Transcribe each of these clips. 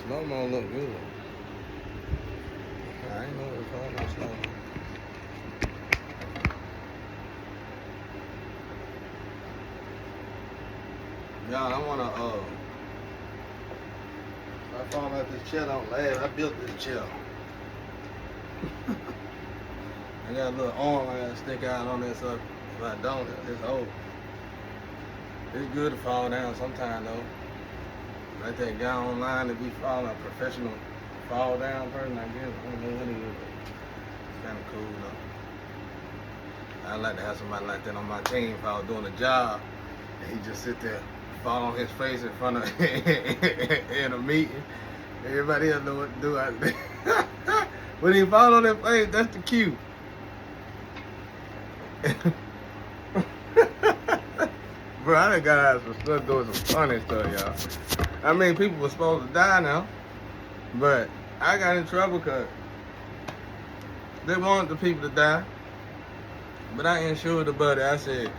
Slow-mo look good. I ain't know it was called no slow-mo. Y'all, I wanna if I fall out this chair, don't laugh. I built this chair. I got a little arm I gotta stick out on this up. If I don't, it's over. It's good to fall down sometime though. Like that guy online that be falling, a professional fall down person, I guess. I don't know what he is. It's kinda cool though. I'd like to have somebody like that on my team if I was doing a job and he just sit there, fall on his face in front of in a meeting. Everybody else know what to do out there. When he fall on their face, that's the cue. Bro, I done got out some stuff doing some funny stuff, y'all. I mean, people were supposed to die now, but I got in trouble because they wanted the people to die, but I insured the buddy. I said,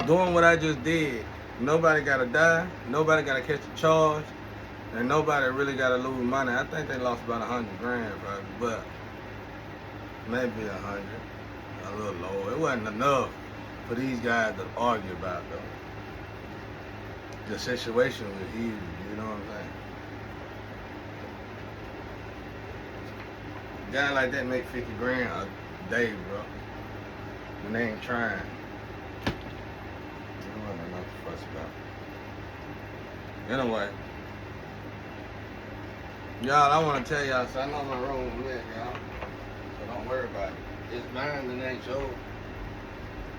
doing what I just did, nobody got to die, nobody got to catch a charge, and nobody really got to lose money. I think they lost about 100 grand, probably, but maybe 100, a little lower. It wasn't enough for these guys to argue about, though. The situation was huge, you know what I'm saying? A guy like that make 50 grand a day, bro. And they ain't trying. I don't know what to fuss about. Anyway. Y'all, I want to tell y'all, so I know my room lit, y'all. So don't worry about it. It's mine and it ain't yours.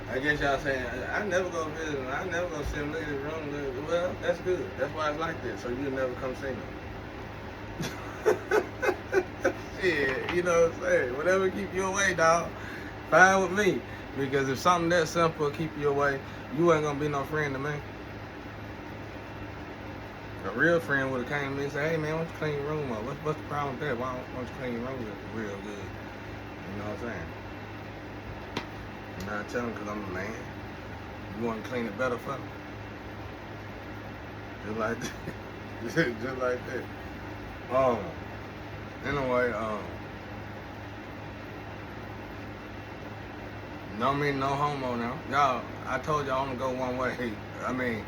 I guess y'all saying, I never go visit him. I never go see him. Look at his room. Well, that's good. That's why it's like this. So you'll never come see me. Shit, you know what I'm saying? Whatever keep you away, dog, fine with me. Because if something that simple keep you away, you ain't gonna be no friend to me. A real friend would have came to me and said, hey man, why don't you clean your room up? What's the problem with that? Why don't you clean your room up real good? You know what I'm saying? I'm not telling because I'm a man. You want to clean it better for me? Just like that. Just like that. Anyway, no mean no homo now. Y'all, I told y'all I'm gonna go one way. I mean,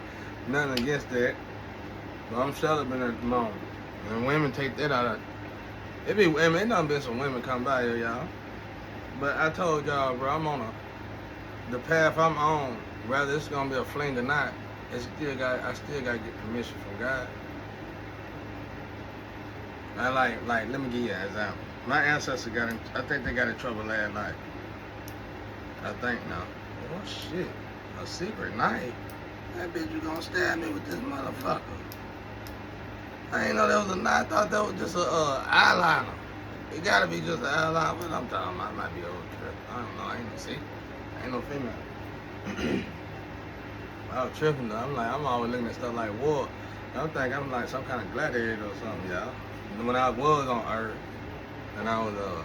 nothing against that. But I'm celibate at the moment. And women take that out of it. Be women, it done been some women come by here, y'all. But I told y'all, bro, I'm on the path I'm on, whether it's gonna be a fling or not, I still gotta get permission from God. I like, let me give you an example. My ancestors I think they got in trouble last night. I think now. Oh shit, a secret knife? That bitch, you gonna stab me with this motherfucker. I ain't know that was a knife. I thought that was just a eyeliner. It gotta be just an eyeliner, but I'm talking about, might be old trip. I don't know, I ain't see. Ain't no female. I was tripping though. I'm always looking at stuff like war. I think I'm like some kind of gladiator or something, y'all. When I was on Earth, and I was a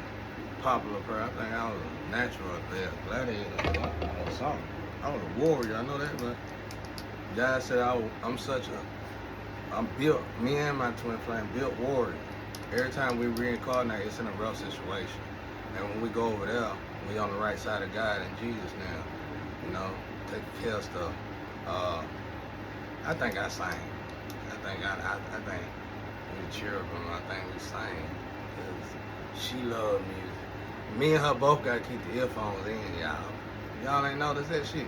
popular person, I think I was a natural gladiator or something. I was a warrior, I know that, but God said I'm built, me and my twin flame built warrior. Every time we reincarnate, it's in a rough situation. And when we go over there, we on the right side of God and Jesus now. You know, taking care of stuff. I think I sang. I think we cherubim, I think we sang. Because she loved music. Me and her both got to keep the earphones in, y'all. Y'all ain't noticed that shit.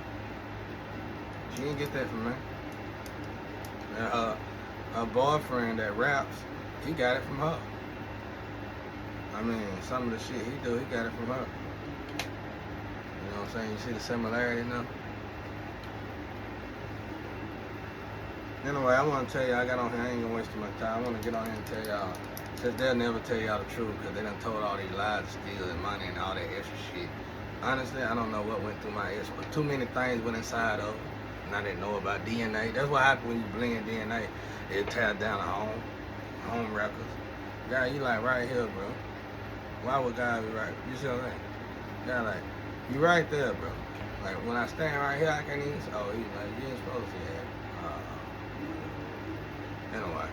She didn't get that from me. And her boyfriend that raps, he got it from her. I mean, some of the shit he do, he got it from her. You know what I'm saying? You see the similarity now? Anyway, I want to tell y'all, I got on here, I ain't gonna waste too much time. I want to get on here and tell y'all, since they'll never tell y'all the truth, because they done told all these lies to steal and money and all that extra shit. Honestly, I don't know what went through my ears, but too many things went inside of it. And I didn't know about DNA. That's what happens when you blend DNA. It tears down the home records. God, you like right here, bro. Why would God be right? You see what I'm saying? God, like, you right there, bro. Like, when I stand right here, I can't even say, oh, he's like, you ain't supposed to see that. Anyway.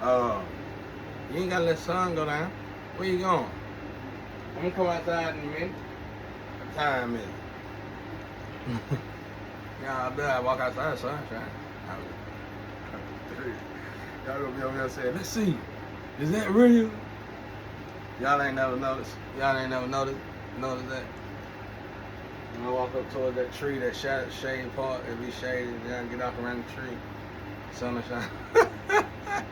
You ain't gotta let the sun go down. Where you going? I'm gonna come outside in a minute. What time is it? Yeah, I bet I walk outside, the sunshine. Y'all gonna be over there saying, let's see, is that real? Y'all ain't never noticed. Y'all ain't never noticed that. When I walk up toward that tree, that shade part, it be shaded, and I get off around the tree. Sun shine.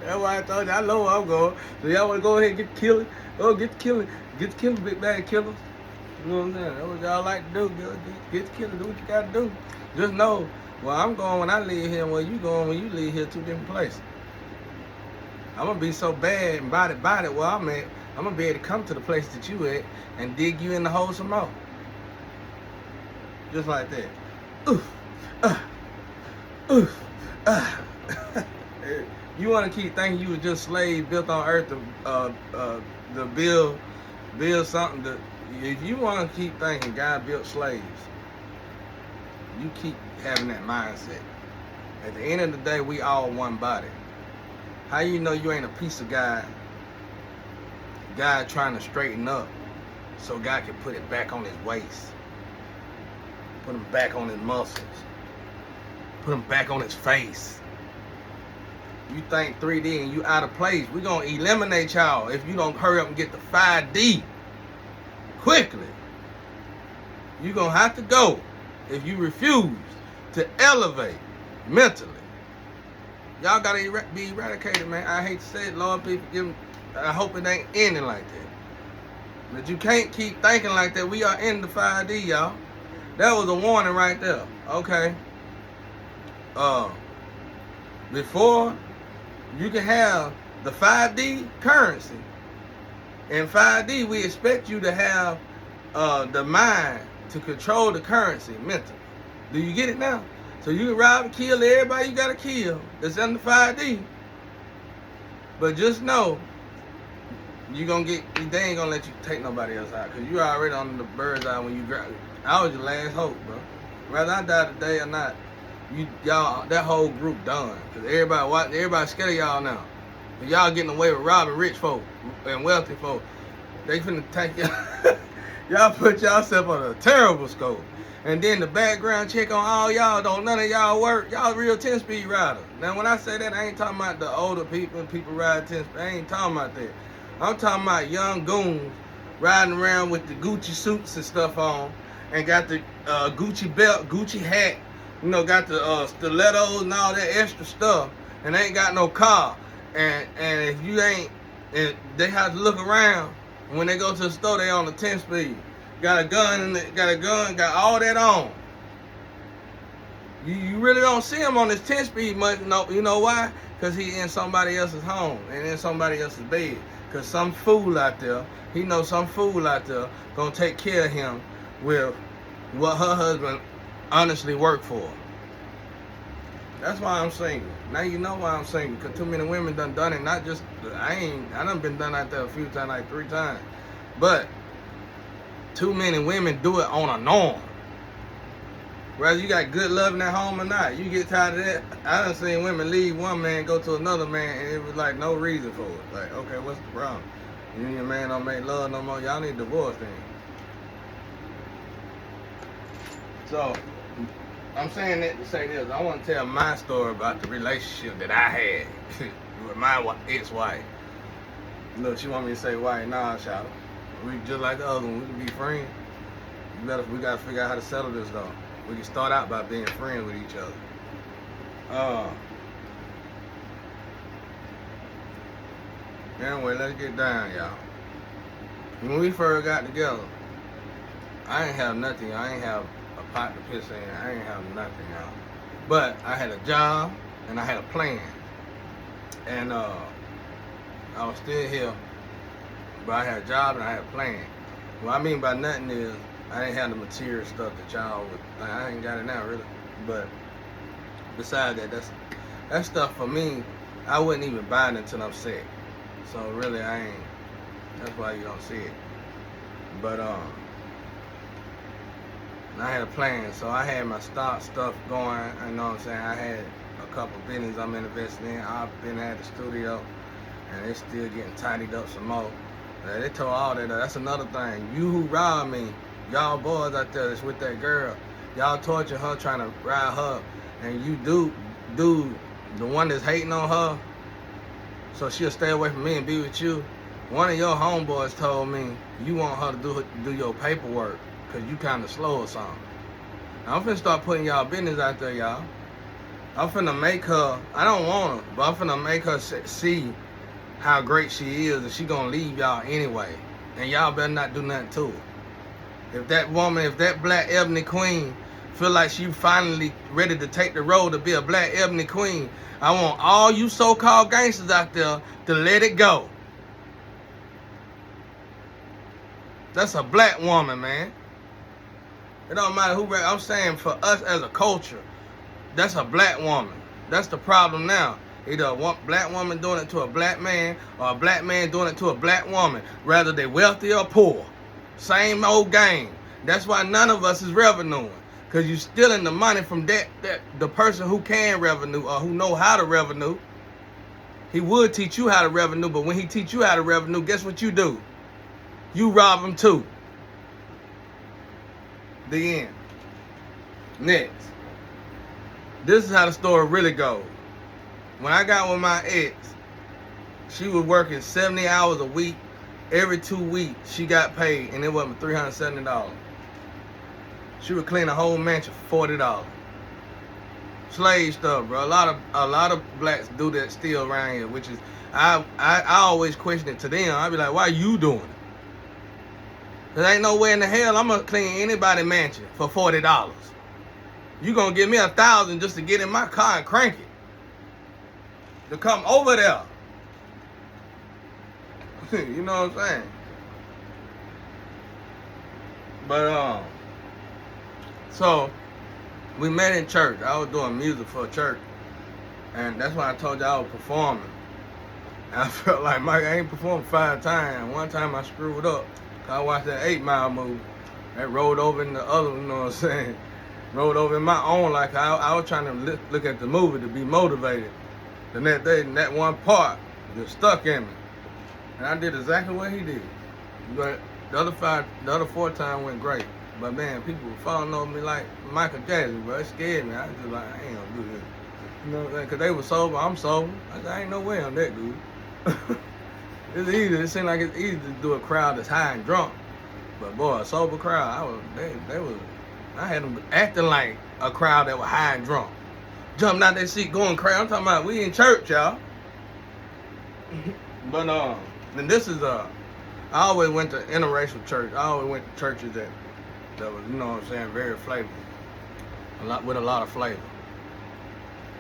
That's why I told you, I know where I'm going. So y'all wanna go ahead and get killing? Go get killing. Get the killing, big bad killers. You know what I'm saying? That's what y'all like to do. Get the killing, do what you gotta do. Just know, where I'm going when I leave here and where you going when you leave here, two different places. I'm gonna be so bad and body where I'm at, I'm gonna be able to come to the place that you at and dig you in the hole some more. Just like that. Oof, You wanna keep thinking you was just slaves built on earth to build something. If you wanna keep thinking God built slaves, you keep having that mindset. At the end of the day, we all one body. How you know you ain't a piece of God trying to straighten up so God can put it back on his waist, put him back on his muscles, put him back on his face. You think 3D and you out of place. We're gonna eliminate y'all if you don't hurry up and get the 5D quickly. You're gonna have to go if you refuse to elevate mentally. Y'all gotta be eradicated, man. I hate to say it, Lord, people I hope it ain't ending like that. But you can't keep thinking like that. We are in the 5D, y'all. That was a warning right there. Okay. Before you can have the 5D currency. In 5D, we expect you to have the mind to control the currency mentally. Do you get it now? So you can rob and kill everybody you gotta kill that's under 5D. But just know, they ain't gonna let you take nobody else out. Cause you already on the bird's eye when you grab it. I was your last hope, bro. Whether I die today or not, y'all, that whole group done. Cause everybody scared of y'all now. And y'all getting away with robbing rich folk and wealthy folk. They finna take y'all. Y'all put yourself on a terrible scope. And then the background check on all y'all, don't none of y'all work. Y'all real 10-speed riders. Now when I say that, I ain't talking about the older people and people ride 10-speed. I ain't talking about that. I'm talking about young goons riding around with the Gucci suits and stuff on, and got the Gucci belt, Gucci hat, you know, got the stilettos and all that extra stuff, and they ain't got no car. And if you ain't, and they have to look around. And when they go to the store, they on the 10-speed. Got a gun, got all that on. You really don't see him on this 10-speed much. No, you know why? Because he in somebody else's home and in somebody else's bed. Because some fool out there, he knows some fool out there gonna take care of him with what her husband honestly worked for. That's why I'm single. Now you know why I'm single. Because too many women done it. Not just, I done been done out there a few times, like 3 times. But too many women do it on a norm. Whether you got good loving at home or not, you get tired of that. I done seen women leave one man, go to another man, and it was like no reason for it. Like, okay, what's the problem? You and your man don't make love no more. Y'all need divorce then. So, I'm saying that to say this. I want to tell my story about the relationship that I had with my ex-wife. Look, she want me to say white. Nah, shout. We just like the other one. We can be friends. We gotta figure out how to settle this though. We can start out by being friends with each other. Anyway, let's get down, y'all. When we first got together, I ain't have nothing. I ain't have a pot to piss in. I ain't have nothing, y'all. But I had a job and I had a plan. And I was still here, but I had a job and I had a plan. What I mean by nothing is I ain't have the material stuff that y'all would. I ain't got it now, really. But besides that, that stuff for me, I wouldn't even buy it until I'm sick. So really, I ain't. That's why you don't see it. But I had a plan, so I had my stock stuff going. You know what I'm saying? I had a couple business I'm investing in. I've been at the studio. and they still getting tidied up some more. They told all that. That's another thing. You who robbed me, y'all boys out there that's with that girl, y'all torture her, trying to ride her, and you do the one that's hating on her, so she'll stay away from me and be with you. One of your homeboys told me you want her to do your paperwork because you kind of slow or something. Now, I'm finna start putting y'all business out there, y'all. I'm finna make her, I don't want her, but I'm finna make her see how great she is, and she gonna leave y'all anyway. And y'all better not do nothing to her. If that woman, if that black ebony queen feel like she finally ready to take the road to be a black ebony queen, I want all you so-called gangsters out there to let it go. That's a black woman, man. It don't matter who, I'm saying for us as a culture, that's a black woman. That's the problem now. Either a black woman doing it to a black man or a black man doing it to a black woman. Rather they wealthy or poor. Same old game. That's why none of us is revenuing. Because you stealing the money from the person who can revenue or who know how to revenue. He would teach you how to revenue, but when he teach you how to revenue, guess what you do? You rob him too. The end. Next. This is how the story really goes. When I got with my ex, she was working 70 hours a week. Every 2 weeks, she got paid, and it wasn't $370. She would clean a whole mansion for $40. Slave stuff, bro. A lot of blacks do that still around here, which is I always question it to them. I be like, why you doing it? There ain't no way in the hell I'm gonna clean anybody mansion for $40. You gonna give me $1,000 just to get in my car and crank it. To come over there. You know what I'm saying? But so we met in church. I was doing music for a church, and that's when I told you I was performing. And I felt like Mike, I ain't performed 5 times. One time I screwed up. I watched that 8 Mile movie. That rolled over in the other, you know what I'm saying? Rolled over in my own life. I was trying to look at the movie to be motivated. The next day, that one part just stuck in me. And I did exactly what he did. But the other 4 times went great. But man, people were falling over me like Michael Jackson, bro. It scared me. I was just like, I ain't gonna do this. You know what I'm saying? Because they were sober, I'm sober. I said, I ain't no way I'm that good. It's easy. It seemed like it's easy to do a crowd that's high and drunk. But boy, a sober crowd, I had them acting like a crowd that was high and drunk. Jumping out their seat, going crazy. I'm talking about we in church, y'all. But and this is I always went to interracial church. I always went to churches that was, you know what I'm saying, very flavorful. With a lot of flavor.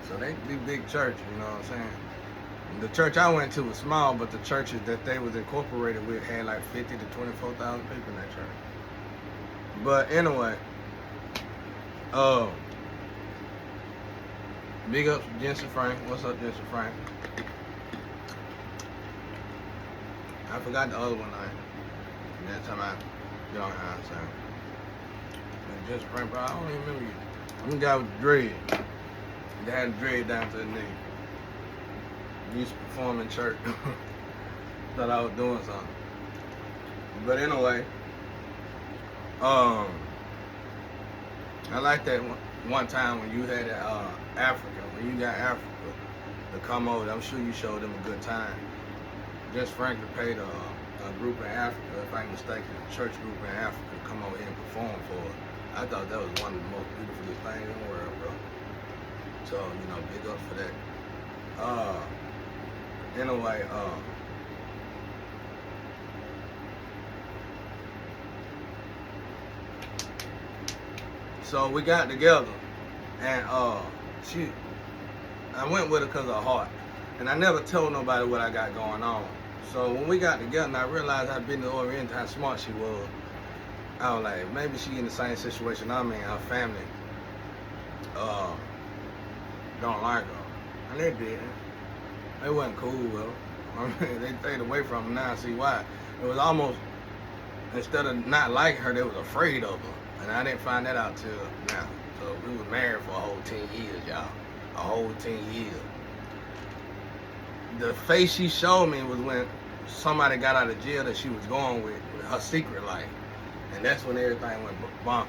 So they be big church, you know what I'm saying? The church I went to was small, but the churches that they was incorporated with had like 50 to 24,000 people in that church. But anyway, big ups to Jensen Frank. What's up, Jensen Frank? I forgot the other one. That time I don't understand. Jensen Frank, bro, I don't even remember you. I'm the guy with the dread. They had the dread down to the knee. Used to perform in church. Thought I was doing something. But anyway, I like that one time when you had Africa, when you got Africa to come over. I'm sure you showed them a good time. Just Franklin paid a group in Africa, if I'm mistaken, a church group in Africa, to come over here and perform for us. I thought that was one of the most beautiful things in the world, bro. So, you know, big up for that. Anyway, so we got together, and I went with her because of her heart, and I never told nobody what I got going on. So when we got together, and I realized how business oriented, how smart she was, I was like, maybe she in the same situation I'm in. Her family don't like her, and they didn't. They wasn't cool with her. I mean, they stayed away from her now. I see why. It was almost, instead of not liking her, they was afraid of her. And I didn't find that out till now. So we were married for a whole 10 years, y'all. A whole 10 years. the face she showed me was when somebody got out of jail that she was going with her secret life. And that's when everything went bonkers.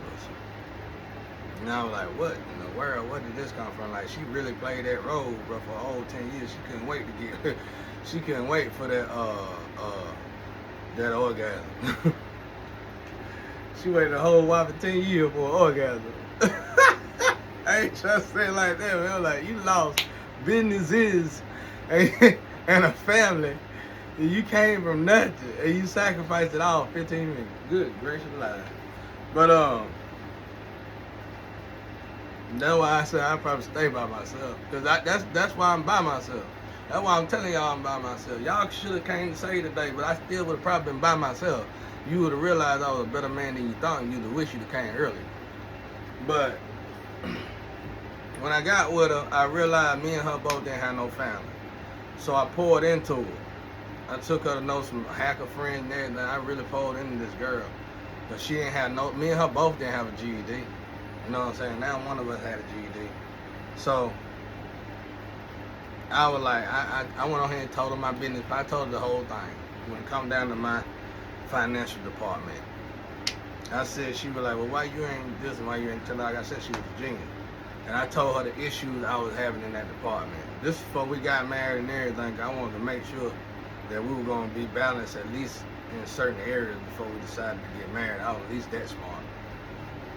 And I was like, what in the world? Where did this come from? Like, she really played that role, bro, for a whole 10 years. She couldn't wait to get she couldn't wait for that that orgasm. She waited a whole whopping 10 years for an orgasm. I ain't trying to say it like that, man. Like, you lost businesses and a family. And you came from nothing and you sacrificed it all 15 minutes. Good gracious alive. But that's why I said I'd probably stay by myself. Cause that's why I'm by myself. That's why I'm telling y'all I'm by myself. Y'all should have came to say today, but I still would have probably been by myself. You would have realized I was a better man than you thought, and you'd have wished you'd have came earlier. But when I got with her, I realized me and her both didn't have no family. So I poured into her. I took her to know some hacker friends and everything. I really poured into this girl. But she didn't have no, me and her both didn't have a GED. You know what I'm saying? Now one of us had a GED. So I was like, I went on here and told her my business. I told her the whole thing. When it come down to my financial department, I said, she was like, well, why you ain't this and why you ain't tell her? Like I said, she was a genius. And I told her the issues I was having in that department. This before we got married and everything. I wanted to make sure that we were going to be balanced at least in certain areas before we decided to get married. I was at least that smart.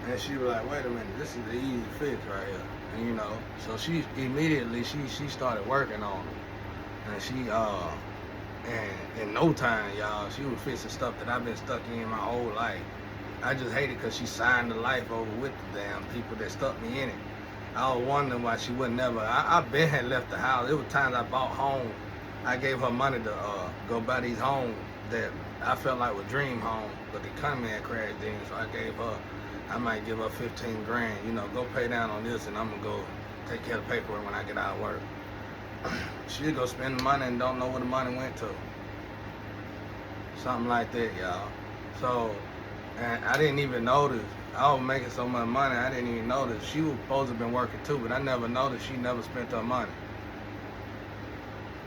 And she was like, wait a minute, this is the easy fix right here. And you know, so she immediately, she started working on it. And she, and in no time, y'all, she was fixing stuff that I've been stuck in my whole life. I just hate it because she signed the life over with the damn people that stuck me in it. I was wondering why she would never, I been had left the house. There were times I bought homes. I gave her money to go buy these homes that I felt like were dream homes, but the economy had crashed in, so I gave her, I might give her 15 grand, you know, go pay down on this and I'm gonna go take care of the paperwork when I get out of work. She'll go spend the money and don't know where the money went to. Something like that, y'all. So, and I didn't even notice. I was making so much money, I didn't even notice. She was supposed to have been working too, but I never noticed she never spent her money.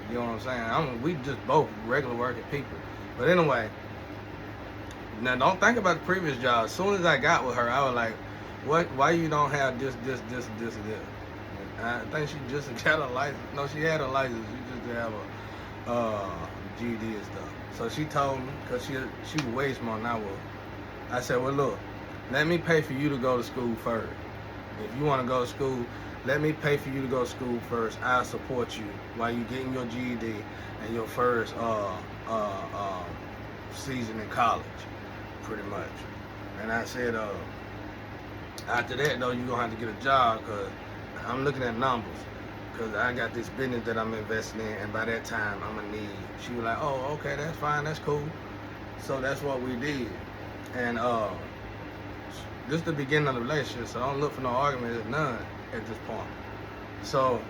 You know what I'm saying? We just both regular working people. But anyway, now don't think about the previous job. As soon as I got with her, I was like, what? Why you don't have this, and this? And I think she just got a license. No, she had a license. She just didn't have a GED and stuff. So she told me, because she was way smarter than I was. I said, well, look, let me pay for you to go to school first. If you want to go to school, let me pay for you to go to school first. I'll support you while you're getting your GED and your first season in college, pretty much. And I said, after that, though, you're going to have to get a job because I'm looking at numbers. Because I got this business that I'm investing in, and by that time, I'm going to need. She was like, oh, okay, that's fine, that's cool. So that's what we did. And this is the beginning of the relationship, so don't look for no argument. There's none at this point. So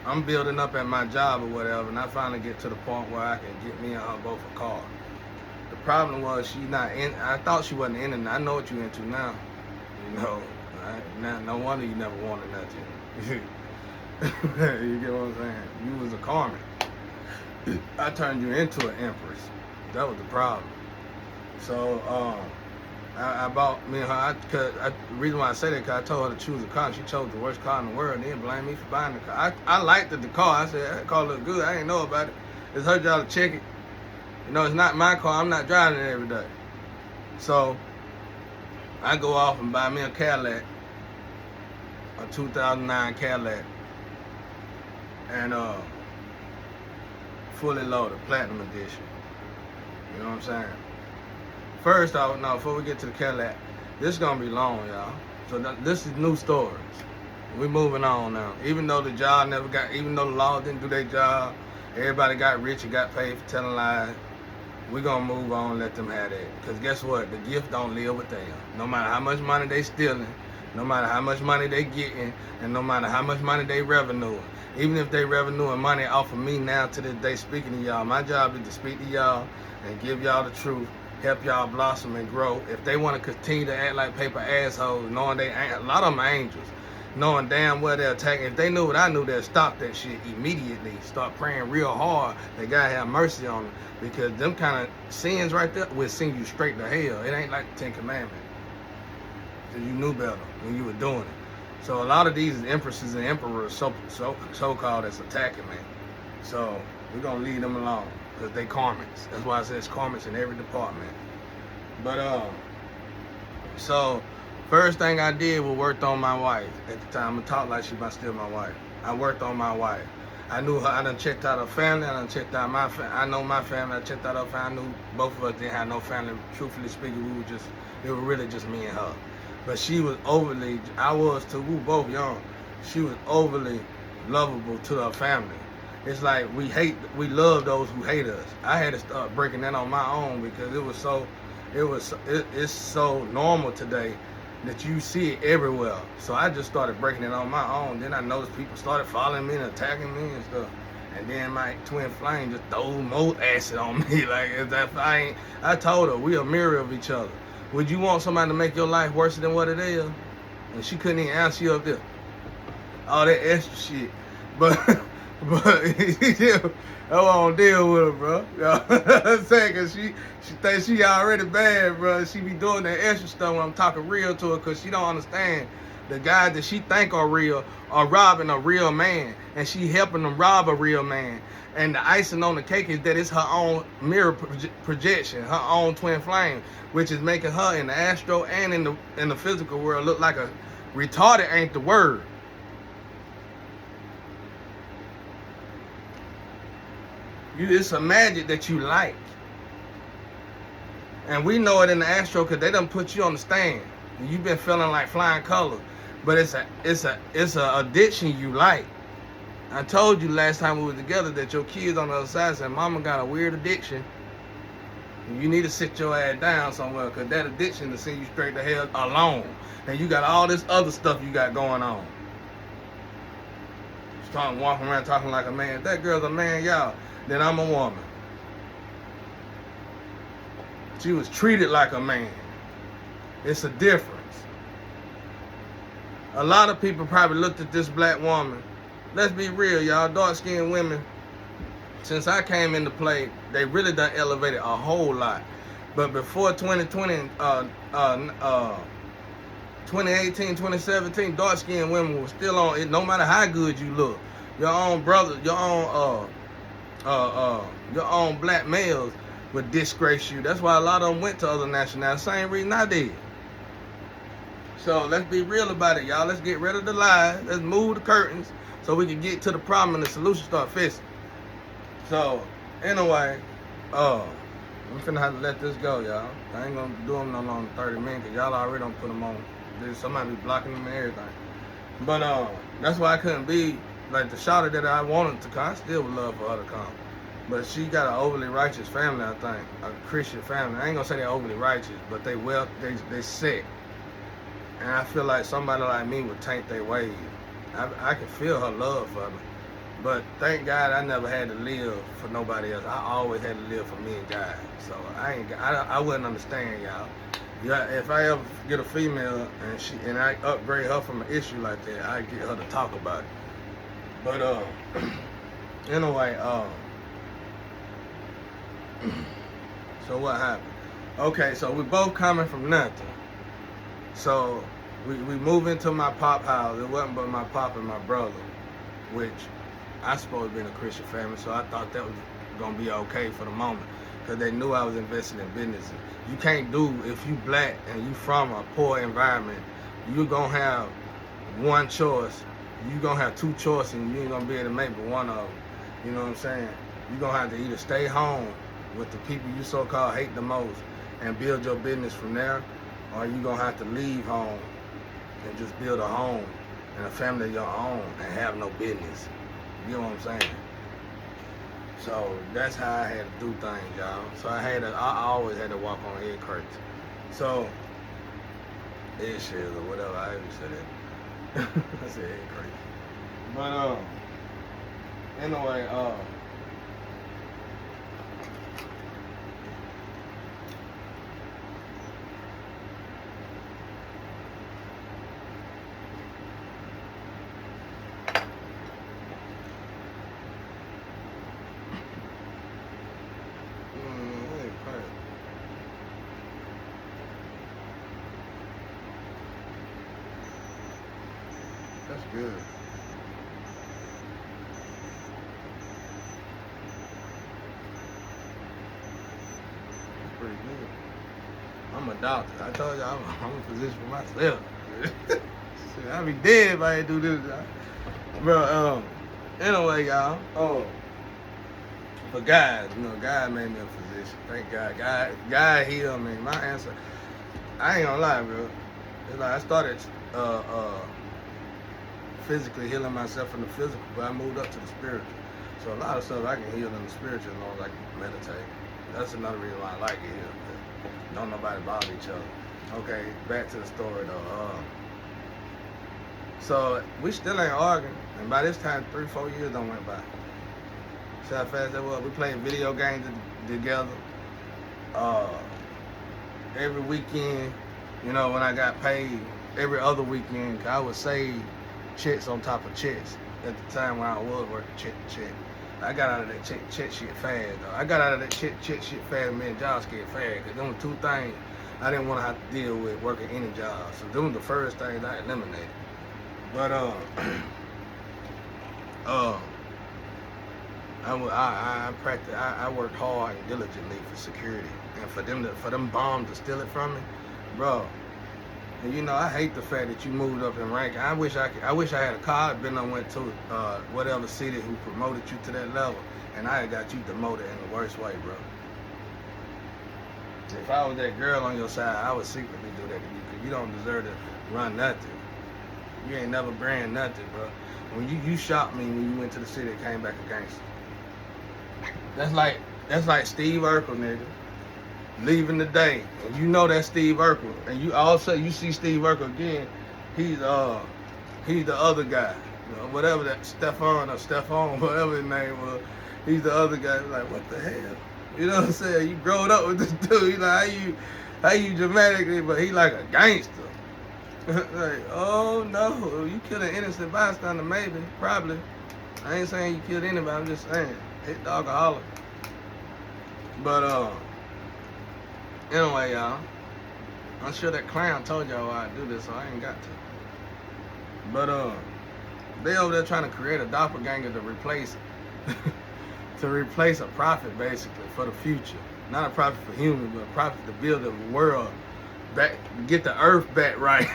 I'm building up at my job or whatever, and I finally get to the point where I can get me and her both a car. The problem was she not in. I thought she wasn't in it. I know what you into now. You know, right? No wonder you never wanted nothing. You get what I'm saying? You was a Carmen. I turned you into an empress. That was the problem. So I bought me and her. The reason why I say that, because I told her to choose a car. She chose the worst car in the world and then blamed me for buying the car. I liked the car. I said, that car looked good. I didn't know about it. It's her job to check it. You know, it's not my car. I'm not driving it every day. So I go off and buy me a Cadillac, a 2009 Cadillac, and fully loaded, platinum edition. You know what I'm saying? First off, no, before we get to the Cadillac, this is gonna be long, y'all. So this is new stories. We moving on now. Even though the job never got, even though the law didn't do their job, everybody got rich and got paid for telling lies. We gonna move on and let them have that. Cause guess what? The gift don't live with them. No matter how much money they stealing, no matter how much money they getting, and no matter how much money they revenuing. Even if they revenuing money off of me now to this day speaking to y'all, my job is to speak to y'all and give y'all the truth, help y'all blossom and grow. If they want to continue to act like paper assholes, knowing they ain't, a lot of them are angels. knowing damn well they're attacking. If they knew what I knew, they'd stop that shit immediately. Start praying real hard that God have mercy on them. Because them kind of sins right there will send you straight to hell. It ain't like the Ten Commandments. You knew better when you were doing it. So a lot of these empresses and emperors, so-called, that's attacking, man. So we're gonna leave them alone because they karmics. That's why I say it's karmics in every department. But so first thing I did was worked on my wife at the time. I talk like she was still my wife. I worked on my wife. I knew her. I done checked out her family. I done checked out my family. I know my family. I checked out her family. I knew both of us didn't have no family. Truthfully speaking, it was really just me and her. But she was overly, I was too, we were both young. She was overly lovable to her family. It's like we love those who hate us. I had to start breaking that on my own because it's so normal today that you see it everywhere. So I just started breaking it on my own. Then I noticed people started following me and attacking me and stuff. And then my twin flame just threw more acid on me. Like, I told her, we a mirror of each other. Would you want somebody to make your life worse than what it is? And she couldn't even answer you up there. All that extra shit. But yeah, I won't deal with her, bro. You know what I'm saying? Cause she thinks she already bad, bro. She be doing that extra stuff when I'm talking real to her cause she don't understand the guys that she think are real are robbing a real man. And she helping them rob a real man. And the icing on the cake is that it's her own mirror projection, her own twin flame, which is making her in the astro and in the physical world look like a retarded ain't the word. It's a magic that you like. And we know it in the astro because they done put you on the stand. And you've been feeling like flying colors. But it's a addiction you like. I told you last time we were together that your kids on the other side said, Mama got a weird addiction. You need to sit your ass down somewhere because that addiction will send you straight to hell alone. And you got all this other stuff you got going on. Starting walking around talking like a man. If that girl's a man, y'all, then I'm a woman. She was treated like a man. It's a difference. A lot of people probably looked at this black woman. Let's be real, y'all. Dark-skinned women, since I came into play, they really done elevated a whole lot. But before 2020, 2018, 2017, dark-skinned women were still on it. No matter how good you look, your own brother, your own black males would disgrace you. That's why a lot of them went to other nationalities. Same reason I did. So let's be real about it, y'all. Let's get rid of the lies. Let's move the curtains so we can get to the problem and the solution start fixing. So anyway, I'm finna have to let this go, y'all. I ain't gonna do them no longer than 30 minutes because y'all already don't put them on. Somebody be blocking them and everything. But that's why I couldn't be like the shouter that I wanted to come. I still would love for her to come. But she got an overly righteous family, I think. A Christian family. I ain't gonna say they're overly righteous, but they sick. And I feel like somebody like me would taint their ways. I can feel her love for me. But thank God I never had to live for nobody else. I always had to live for me and God. So I wouldn't understand, y'all. Yeah, if I ever get a female and I upgrade her from an issue like that, I get her to talk about it. But anyway, so what happened? Okay, so we both coming from nothing. So we moved into my pop house. It wasn't but my pop and my brother, which I supposed to be in a Christian family, so I thought that was gonna be okay for the moment, because they knew I was investing in businesses. You can't do, if you black and you from a poor environment, you gonna have one choice. You gonna have two choices, and you ain't gonna be able to make but one of them. You know what I'm saying? You gonna have to either stay home with the people you so-called hate the most and build your business from there, or you gonna have to leave home and just build a home and a family of your own and have no business. You know what I'm saying? So that's how I had to do things, y'all. So I always had to walk on egg crates. So eggshells or whatever, I even said it. I said egg crates. But anyway, good. It's pretty good. I'm a doctor. I told you I'm a physician for myself. Shit, I'd be dead if I ain't do this. Bro, anyway, y'all. Oh, but guys, God made me a physician. Thank God. God healed me. My answer, I ain't gonna lie, bro. It's like I started physically healing myself from the physical, but I moved up to the spiritual. So a lot of stuff I can heal in the spiritual as long as I can meditate. That's another reason why I like it here. Don't nobody bother each other. Okay, back to the story though. So we still ain't arguing, and by this time 3-4 years done went by. See how fast that was? We played video games together. Every weekend, when I got paid, every other weekend, I would save checks on top of checks. At the time when I was working check to check, I got out of that check shit fast though. I got out of that check shit fast, man. Jobs get fast, cause them were two things I didn't want to have to deal with working any job. So them were the first things I eliminated. But I worked hard and diligently for security, and for them bombs to steal it from me, bro. And I hate the fact that you moved up in rank. I wish I had a car. I'd been went to whatever city who promoted you to that level, and I had got you demoted in the worst way, bro. If I was that girl on your side, I would secretly do that to you, because you don't deserve to run nothing. You ain't never brand nothing, bro. When you shot me when you went to the city and came back a gangster. That's like Steve Urkel, nigga, leaving the day, and that's Steve Urkel, and you also see Steve Urkel again. He's the other guy, whatever that Stefan, whatever his name was. He's the other guy. Like, what the hell? You know what I'm saying? You growing up with this dude. He like how you dramatically, but he like a gangster. Like, oh no, you killed an innocent bystander, maybe, probably. I ain't saying you killed anybody. I'm just saying hit the alcoholic. But anyway, y'all, I'm sure that clown told y'all why I do this, so I ain't got to. But they over there trying to create a doppelganger to replace a prophet, basically, for the future. Not a prophet for humans, but a prophet to build the world back, get the earth back right.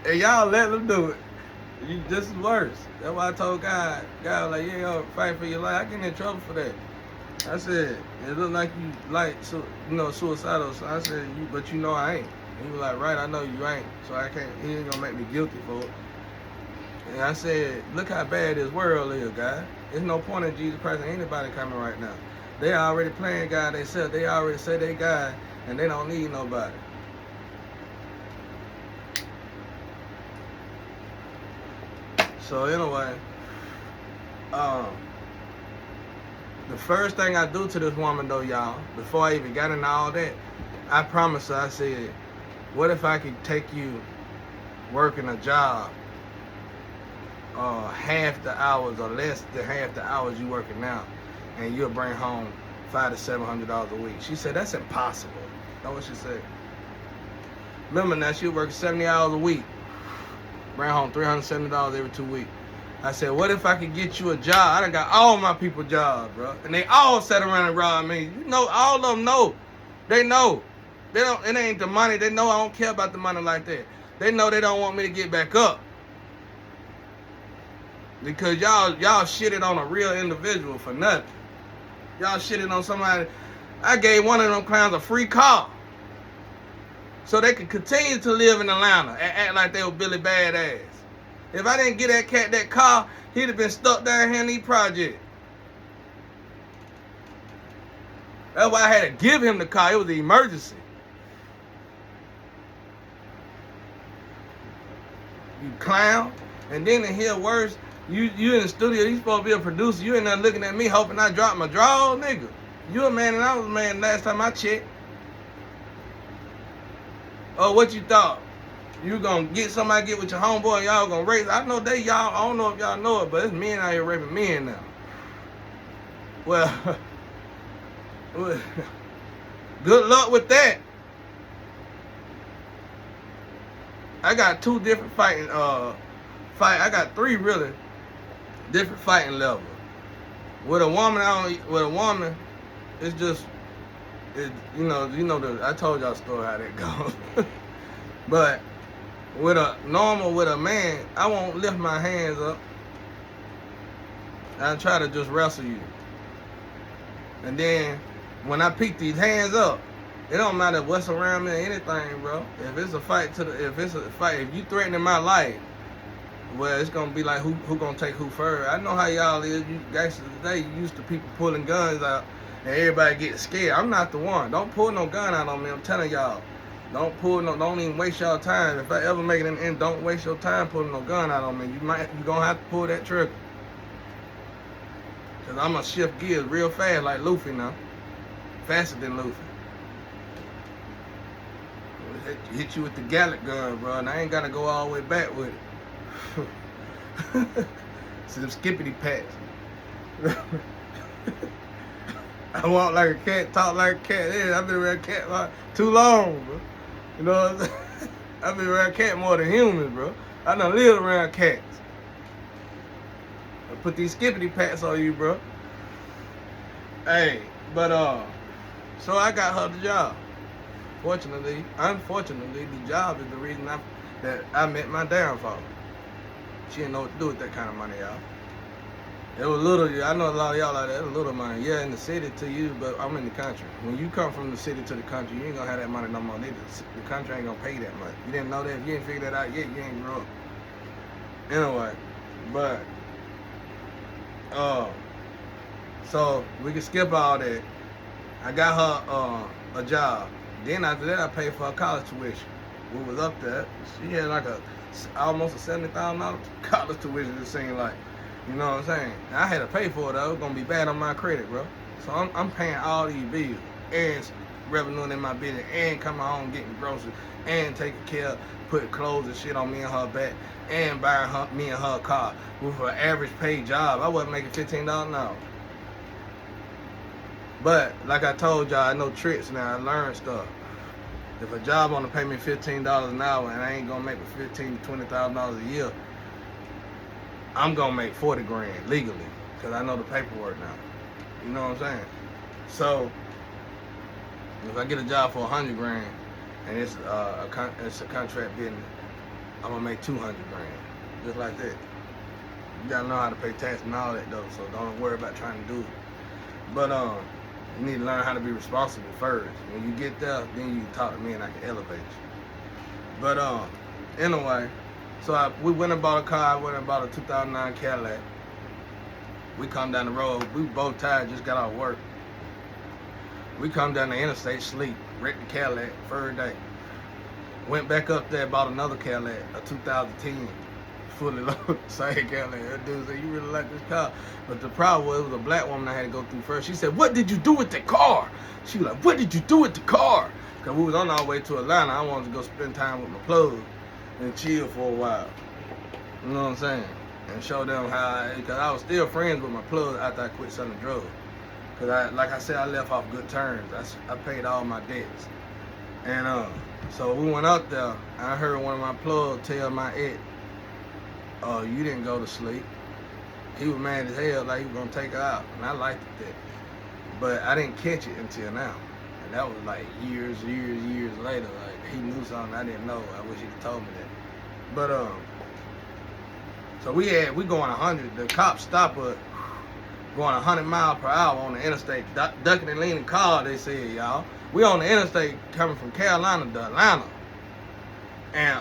And y'all let them do it. This is worse. That's why I told God was like, yeah, yo, fight for your life. I get in trouble for that. I said, it look like you suicidal. So I said, but I ain't. And he was like, right, I know you ain't. So I can't, he ain't gonna make me guilty for it. And I said, look how bad this world is, God. There's no point in Jesus Christ and anybody coming right now. They already playing God themselves. They already say they God, and they don't need nobody. So anyway, the first thing I do to this woman though, y'all, before I even got into all that, I promised her, I said, what if I could take you working a job half the hours or less than half the hours you working now, and you'll bring home $500 to $700 a week. She said, that's impossible. That's what she said. Remember now, she working 70 hours a week, bring home $370 every 2 weeks. I said, what if I could get you a job? I done got all my people jobs, bro. And they all sat around and robbed me. All of them know. They know. It ain't the money. They know I don't care about the money like that. They know they don't want me to get back up. Because y'all shitted on a real individual for nothing. Y'all shitted on somebody. I gave one of them clowns a free car, so they could continue to live in Atlanta and act like they were Billy Badass. If I didn't get that cat that car, he'd have been stuck down here in these projects. That's why I had to give him the car. It was an emergency. You clown. And then in here worse, you in the studio, you supposed to be a producer. You in there looking at me hoping I drop my draw, nigga. You a man and I was a man last time I checked. Oh, what you thought? You gonna get with your homeboy and y'all gonna race? I know y'all, I don't know if y'all know it, but it's men out here raping men now. Well, good luck with that. I got two different fighting fight. I got 3 really different fighting levels. With a woman, it's just, I told y'all a story how that goes. But with a man, I won't lift my hands up. I try to just wrestle you. And then when I pick these hands up, it don't matter what's around me or anything, bro. If it's a fight, if you threatening my life, well, it's gonna be like who gonna take who first. I know how y'all is. You guys today, you used to people pulling guns out and everybody getting scared. I'm not the one. Don't pull no gun out on me. I'm telling y'all. Don't even waste y'all time. If I ever make it in the end, don't waste your time pulling no gun out on me. You gonna have to pull that trigger. Cause I'm gonna shift gears real fast like Luffy now. Faster than Luffy. Hit you with the Gallic gun, bro, and I ain't gotta go all the way back with it. See them skippity pats. I walk like a cat, talk like a cat. Yeah, I've been around a cat like too long, bro. You know what I'm saying? I've been around cat more than humans, bro. I done lived around cats. I put these skippity pats on you, bro. Hey, but so I got her the job. Unfortunately, the job is the reason that I met my downfall. She didn't know what to do with that kind of money, y'all. It was little, I know a lot of y'all like that, it was little money. Yeah, in the city to you, but I'm in the country. When you come from the city to the country, you ain't gonna have that money no more. The country ain't gonna pay that much. You didn't know that. If you didn't figure that out yet, you ain't grow up. Anyway, but, so we can skip all that. I got her a job. Then after that, I paid for her college tuition. We was up there. She had like almost a $70,000 college tuition, it seemed like. You know what I'm saying? I had to pay for it, though. It was going to be bad on my credit, bro. So I'm paying all these bills and revenuing in my business and coming home getting groceries and taking care, putting clothes and shit on me and her back and buying me and her a car with an average paid job. I wasn't making $15 an hour. But like I told y'all, I know tricks now. I learned stuff. If a job want to pay me $15 an hour and I ain't gonna make $15,000 to $20,000 a year, I'm gonna make 40 grand legally because I know the paperwork now. You know what I'm saying? So if I get a job for 100 grand and it's a contract business, I'm gonna make 200 grand, just like that. You gotta know how to pay tax and all that though, so don't worry about trying to do it. But you need to learn how to be responsible first. When you get there, then you can talk to me and I can elevate you. But anyway, so we went and bought a car. I went and bought a 2009 Cadillac. We come down the road. We both tired, just got out of work. We come down the interstate, sleep, wrecked the Cadillac, third day. Went back up there, bought another Cadillac, a 2010. Fully loaded, same Cadillac. That dude said, you really like this car? But the problem was, it was a black woman I had to go through first. She said, what did you do with the car? She was like, what did you do with the car? Because we was on our way to Atlanta. I wanted to go spend time with my plug and chill for a while. You know what I'm saying? And show them how, because I was still friends with my plug after I quit selling drugs. Because like I said, I left off good terms. I paid all my debts. And so we went out there. I heard one of my plugs tell my ex, oh, you didn't go to sleep. He was mad as hell, like he was gonna take her out, and I liked it that. But I didn't catch it until now, and that was like years later. Like he knew something I didn't know. I wish he'd told me that. But so we going 100. The cops stop us going 100 miles per hour on the interstate, ducking and leaning car. They said, y'all, we on the interstate coming from Carolina to Atlanta, and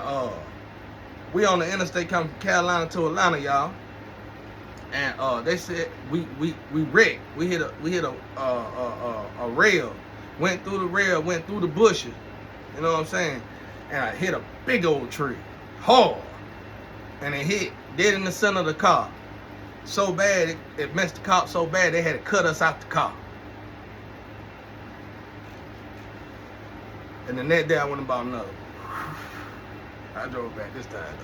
we on the interstate coming from Carolina to Atlanta, y'all. And they said we wrecked. We hit a rail. Went through the rail, went through the bushes. You know what I'm saying? And I hit a big old tree. Hard. And it hit dead in the center of the car. So bad, it messed the cops so bad they had to cut us out the car. And the next day I went and bought another. I drove back this time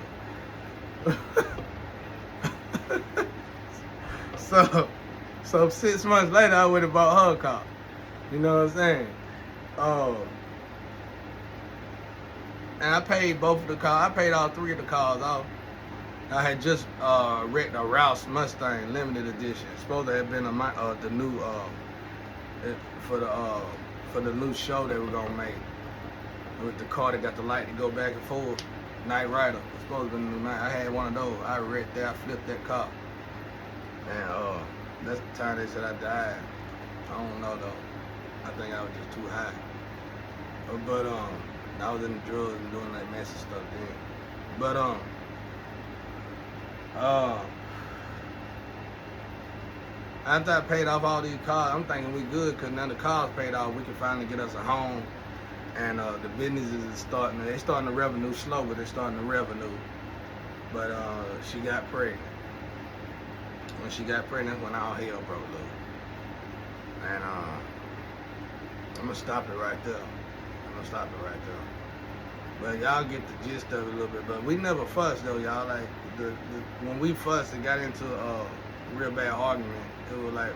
though. So 6 months later, I went and bought her a car. You know what I'm saying? And I paid both of the cars. I paid all 3 of the cars off. I had just wrecked a Rouse Mustang limited edition. It's supposed to have been the new for the new show they were gonna make with the car that got the light to go back and forth. Night Rider. It's supposed to be the new night. I had one of those. I wrecked that. I flipped that car, and that's the time they said I died. I don't know though. I think I was just too high. But I was in the drugs and doing that messy stuff then. But after I paid off all these cars, I'm thinking we good because now the cars paid off. We can finally get us a home, and the businesses is starting. They starting the revenue slow, but they're starting the revenue. But she got pregnant. When she got pregnant, that's when all hell broke loose. And I'm gonna stop it right there. But y'all get the gist of it a little bit. But we never fussed though, y'all. Like when we fussed and got into a real bad argument, it was like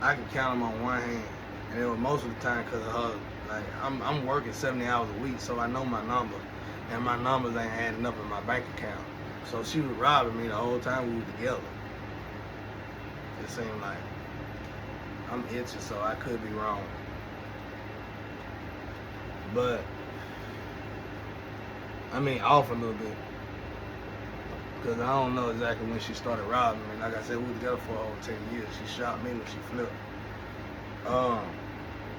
I could count them on one hand, and it was most of the time because of her. Like I'm working 70 hours a week, so I know my number, and my numbers ain't adding up in my bank account. So she was robbing me the whole time we were together. It seemed like I'm itching, so I could be wrong. But I mean, off a little bit, because I don't know exactly when she started robbing me. Like I said, we were together for over 10 years. She shot me when she flipped.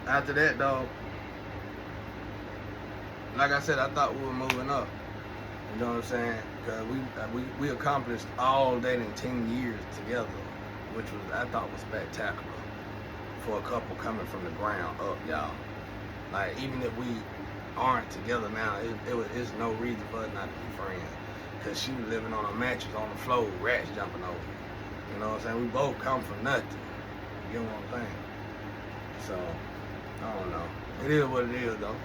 After that, though, like I said, I thought we were moving up. You know what I'm saying? Because we accomplished all that in 10 years together, which I thought was spectacular for a couple coming from the ground up, y'all. Like, even if we aren't together now, it's no reason for us not to be friends. Because she was living on a mattress on the floor, rats jumping over. You know what I'm saying? We both come from nothing. You know what I'm saying? So, I don't know. It is what it is, though.